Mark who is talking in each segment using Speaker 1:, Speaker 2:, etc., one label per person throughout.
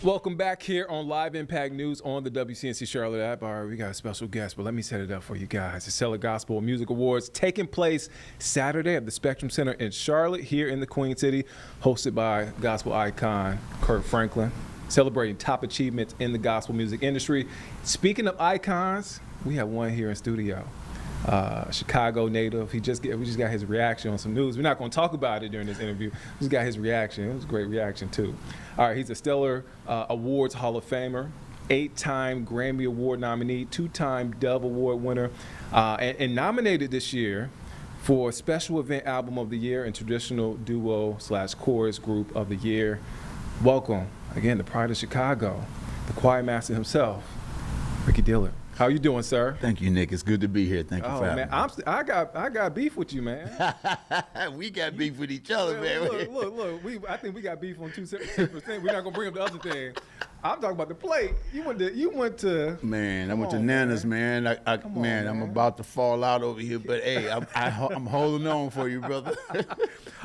Speaker 1: Welcome back here on Live Impact News on the WCNC Charlotte app. All right, we got a special guest, but let me set it up for you guys. The Stellar Gospel Music Awards taking place Saturday at the Spectrum Center in Charlotte, here in the Queen City, hosted by gospel icon Kirk Franklin, celebrating top achievements in the gospel music industry. Speaking of icons, we have one here in studio. Chicago native. We just got his reaction on some news. We're not going to talk about it during this interview. We just got his reaction. It was a great reaction too. All right, he's a Stellar Awards Hall of Famer, 8-time Grammy Award nominee, 2-time Dove Award winner, and nominated this year for Special Event Album of the Year and Traditional Duo/Chorus Group of the Year. Welcome again, the Pride of Chicago, the choir master himself, Ricky Dillard. How you doing, sir?
Speaker 2: Thank you, Nick. It's good to be here. Thank you for having me.
Speaker 1: I got beef with you, man.
Speaker 2: We got beef with each other, man.
Speaker 1: Look. I think we got beef on 2 separate things. We're not gonna bring up the other thing. I'm talking about the plate. You went to.
Speaker 2: Man, I went to Nana's, man. I'm about to fall out over here, but hey, I'm holding on for you, brother.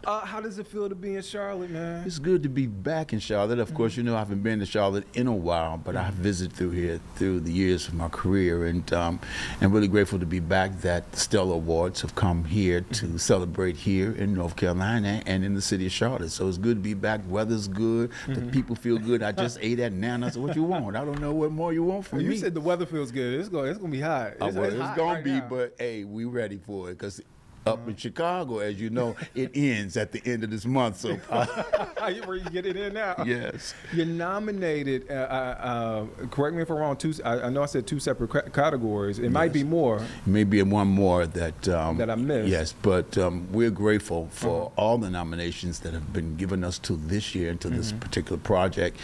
Speaker 1: How does it feel to be in Charlotte, man?
Speaker 2: It's good to be back in Charlotte. Of course, you know I haven't been to Charlotte in a while, but I visited through here through the years of my career, and I'm really grateful to be back. That the Stellar Awards have come here to celebrate here in North Carolina and in the city of Charlotte. So it's good to be back. Weather's good. The people feel good. I just ate at Nana's. What you want? I don't know what more you want from me.
Speaker 1: You said the weather feels good. It's gonna be hot.
Speaker 2: It's gonna be, but hey, we ready for it because up in Chicago, as you know, it ends at the end of this month. So
Speaker 1: where you get it in now?
Speaker 2: Yes.
Speaker 1: You're nominated. Correct me if I'm wrong. I know I said 2 separate categories. It might be more.
Speaker 2: Maybe one more that Yes, but we're grateful for all the nominations that have been given us to this year and to this particular project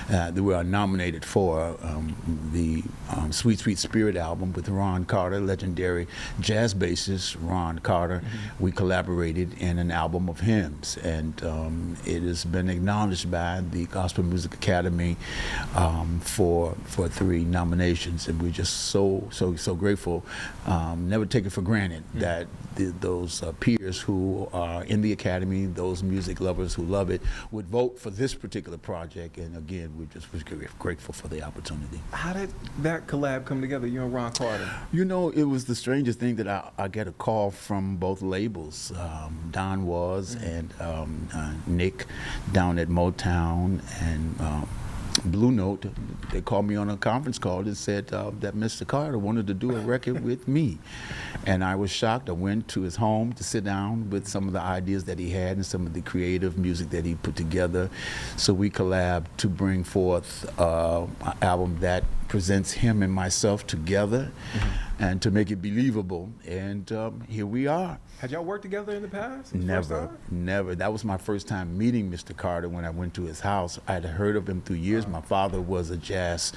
Speaker 2: that we are nominated for. The Sweet Sweet Spirit album with Ron Carter, legendary jazz bassist Ron Carter. We collaborated in an album of hymns, and it has been acknowledged by the Gospel Music Academy for 3 nominations, and we're just so grateful. Never take it for granted that those peers who are in the Academy, those music lovers who love it, would vote for this particular project. And again, we're grateful for the opportunity.
Speaker 1: How did that collab come together, you and Ron Carter?
Speaker 2: You know, it was the strangest thing that I get a call from both labels, Don Was and Nick down at Motown and Blue Note. They called me on a conference call and said that Mr. Carter wanted to do a record with me. And I was shocked. I went to his home to sit down with some of the ideas that he had and some of the creative music that he put together. So we collabed to bring forth an album that presents him and myself together and to make it believable. And here we are.
Speaker 1: Had y'all worked together in the past?
Speaker 2: Never. That was my first time meeting Mr. Carter when I went to his house. I had heard of him through years. My father was a jazz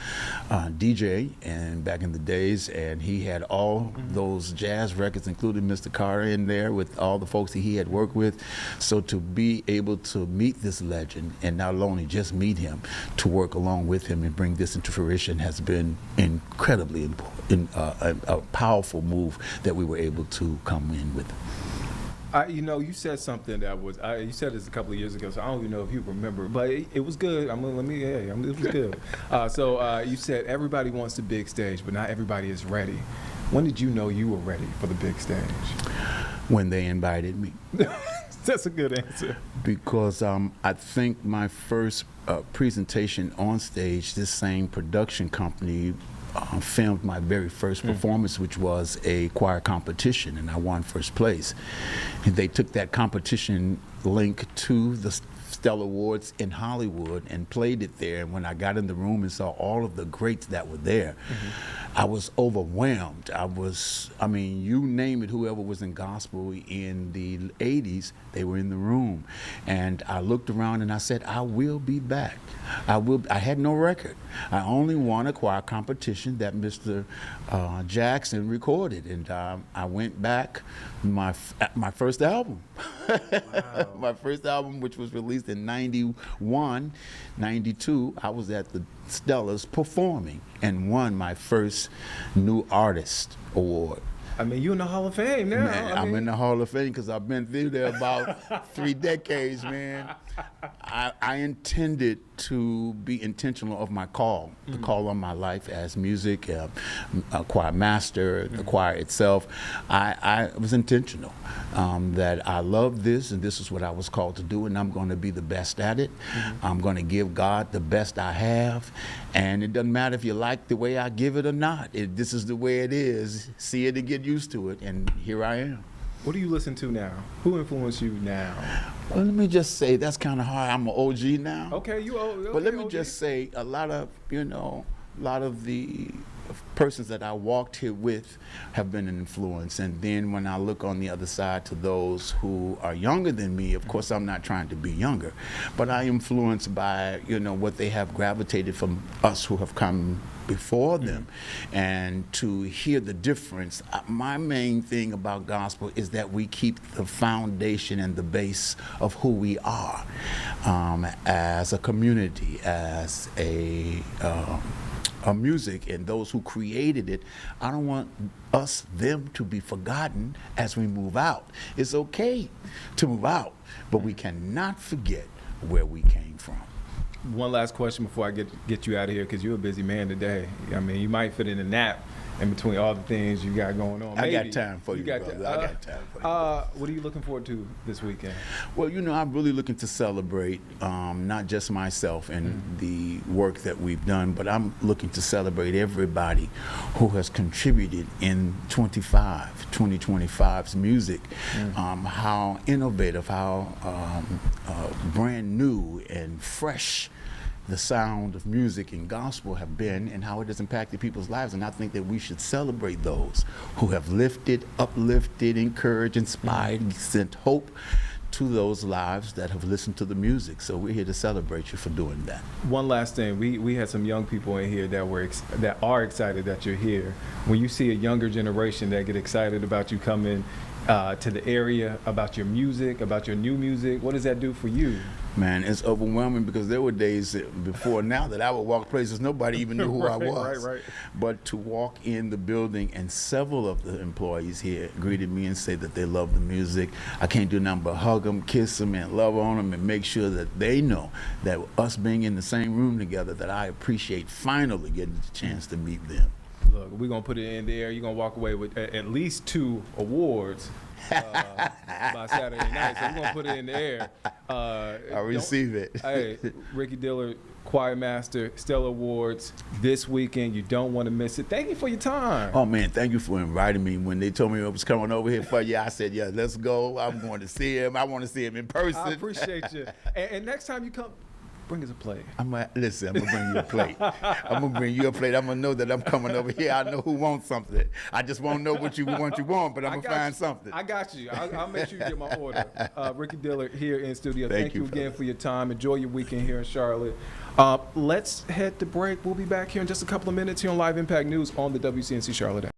Speaker 2: DJ and back in the days, and he had all those jazz records, including Mr. Carter, in there with all the folks that he had worked with. So to be able to meet this legend and not only just meet him, to work along with him and bring this into fruition has been incredibly important, a powerful move that we were able to come in with.
Speaker 1: You said something that was, you said this a couple of years ago, so I don't even know if you remember, but it was good. It was good. So you said everybody wants the big stage, but not everybody is ready. When did you know you were ready for the big stage?
Speaker 2: When they invited me.
Speaker 1: That's a good answer.
Speaker 2: Because I think my first presentation on stage, this same production company filmed my very first performance, which was a choir competition, and I won first place. And they took that competition link to the Stellar Awards in Hollywood and played it there. And when I got in the room and saw all of the greats that were there, I was overwhelmed. You name it, whoever was in gospel in the 80s, they were in the room. And I looked around and I said, I will be back. I had no record. I only won a choir competition that Mr. Jackson recorded. And I went back, my first album. Wow. My first album, which was released in 91, 92, I was at the Stellars performing and won my first New Artist Award.
Speaker 1: I mean, you're in the Hall of Fame now.
Speaker 2: Man, I'm in the Hall of Fame because I've been through there about 3 decades, man. I intended to be intentional of my call, the call on my life as music, a choir master, the choir itself. I was intentional that I love this, and this is what I was called to do, and I'm going to be the best at it. I'm going to give God the best I have, and it doesn't matter if you like the way I give it or not. This is the way it is. See it and get used to it, and here I am.
Speaker 1: What do you listen to now? Who influenced you now?
Speaker 2: Well, let me just say, that's kind of hard. I'm an OG now.
Speaker 1: Okay, you old. Okay,
Speaker 2: But let me
Speaker 1: OG.
Speaker 2: just say, a lot of the persons that I walked here with have been an influence. And then when I look on the other side to those who are younger than me, of course, I'm not trying to be younger, but I influenced by, what they have gravitated from us who have come before them, and to hear the difference. My main thing about gospel is that we keep the foundation and the base of who we are as a community, as a music, and those who created it. I don't want them to be forgotten as we move out. It's okay to move out, but we cannot forget where we came from.
Speaker 1: One last question before I get you out of here, because you're a busy man today. I mean, you might fit in a nap in between all the things you got going on.
Speaker 2: I got time for you, brother. I got time for you.
Speaker 1: What are you looking forward to this weekend?
Speaker 2: Well, I'm really looking to celebrate not just myself and the work that we've done, but I'm looking to celebrate everybody who has contributed in 2025's music. How innovative, how brand new and fresh the sound of music and gospel have been, and how it has impacted people's lives. And I think that we should celebrate those who have lifted, uplifted, encouraged, inspired, sent hope to those lives that have listened to the music. So we're here to celebrate you for doing that.
Speaker 1: One last thing, we had some young people in here that are excited that you're here. When you see a younger generation that get excited about you coming to the area, about your music, about your new music, what does that do for you?
Speaker 2: Man, it's overwhelming, because there were days before now that I would walk places nobody even knew who I was.
Speaker 1: Right.
Speaker 2: But to walk in the building, and several of the employees here greeted me and say that they love the music. I can't do nothing but hug them, kiss them, and love on them, and make sure that they know that us being in the same room together, that I appreciate finally getting the chance to meet them.
Speaker 1: Look, we're going to put it in there. You're going to walk away with at least 2 awards by Saturday night. So we're going to put it in the air.
Speaker 2: I receive it.
Speaker 1: Hey, Ricky Dillard, Choir Master, Stellar Awards this weekend. You don't want to miss it. Thank you for your time.
Speaker 2: Oh, man, thank you for inviting me. When they told me I was coming over here for you, I said, yeah, let's go. I'm going to see him. I want to see him in person.
Speaker 1: I appreciate you. And next time you come, bring us a plate.
Speaker 2: Listen, I'm going to bring you a plate. I'm going to bring you a plate. I'm going to know that I'm coming over here. I know who wants something. I just won't know what you want, but I'm going to find something.
Speaker 1: I got you. I'll make sure you get my order. Ricky Dillard here in studio. Thank you again
Speaker 2: fellas.
Speaker 1: for your time. Enjoy your weekend here in Charlotte. Let's head to break. We'll be back here in just a couple of minutes here on Live Impact News on the WCNC Charlotte app.